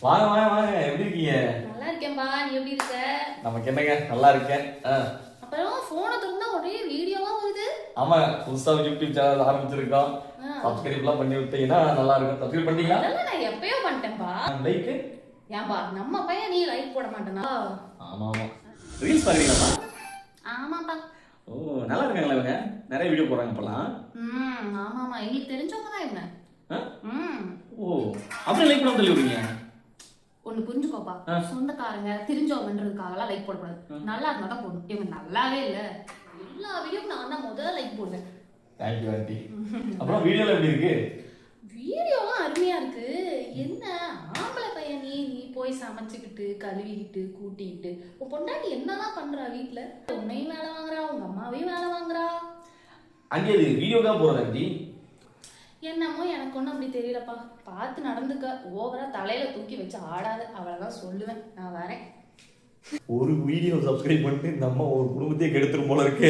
வாங்க வாங்க வாங்க, எப்படி இருக்கீங்க? நல்லா இருக்கேன்பா, நீ எப்படி இருக்க? நமக்கு என்னங்க, நல்லா இருக்கேன். அப்புறம் போனை திறந்தா ஒரே வீடியோவா வருது. ஆமா, புதுசா யூடியூப் சேனல் ஆரம்பிச்சிருக்கோம். சப்ஸ்கிரைப்லாம் பண்ணி விட்டீங்கன்னா நல்லா இருக்கும். சப்ஸ்கிரைப் பண்ணீங்களா? அதெல்லாம் நான் எப்பயோ பண்ணிட்டேன்பா. லைக்? ஏன்பா நம்ம பையன் நீ லைக் போட மாட்டேனா? ஆமா ஆமா. ரீல்ஸ் பாக்குறீங்களா? ஆமாப்பா. ஓ, நல்லா இருக்காங்களா இவங்க? நிறைய வீடியோ போடுறாங்க இப்பலாம். ஆமாமா, எங்களுக்கு தெரிஞ்சவங்க தான் இவங்க. ஓ, அப்படியே லைக் பண்ண சொல்லிவிடுங்க. ஒண்ணு புரிஞ்சுக்கோப்பா, சொந்தக்காரங்க தெரிஞ்சவங்கன்றதுக்காகலாம் லைக் போடக்கூடாது. நல்லா இருந்தா தான் போடணும். இவங்க நல்லாவே இல்ல, எல்லா வீடியோவும் நான் தான் முதல்ல லைக் போடுவேன். Thank you aunty. அப்புறம் வீடியோல எப்படி இருக்கு? வீடியோலாம் அருமையா இருக்கு. என்ன ஆம்பளை பையன் நீ போய் சமைச்சுக்கிட்டு கழுவிக்கிட்டு கூட்டிக்கிட்டு உன் பொண்டாட்டி என்னதான் பண்றா வீட்டுல? உன்னையும் வேலை வாங்குறா, உங்க அம்மாவையும் வேலை வாங்குறா. ஆண்டி அது வீடியோக்கா போறது ஆண்டி. என்னமோ எனக்கு ஒன்றும் அப்படி தெரியலப்பா. பார்த்து நடந்துக்க, ஓவரா தலையில தூக்கி வச்சு ஆடாத, அவ்வளவுதான் சொல்லுவேன். நான் வரேன். ஒரு வீடியோ சப்ஸ்கிரைப் பண்ணிட்டு இந்த அம்மா ஒரு குடும்பத்தையே கெடுத்துரும் போல இருக்கு.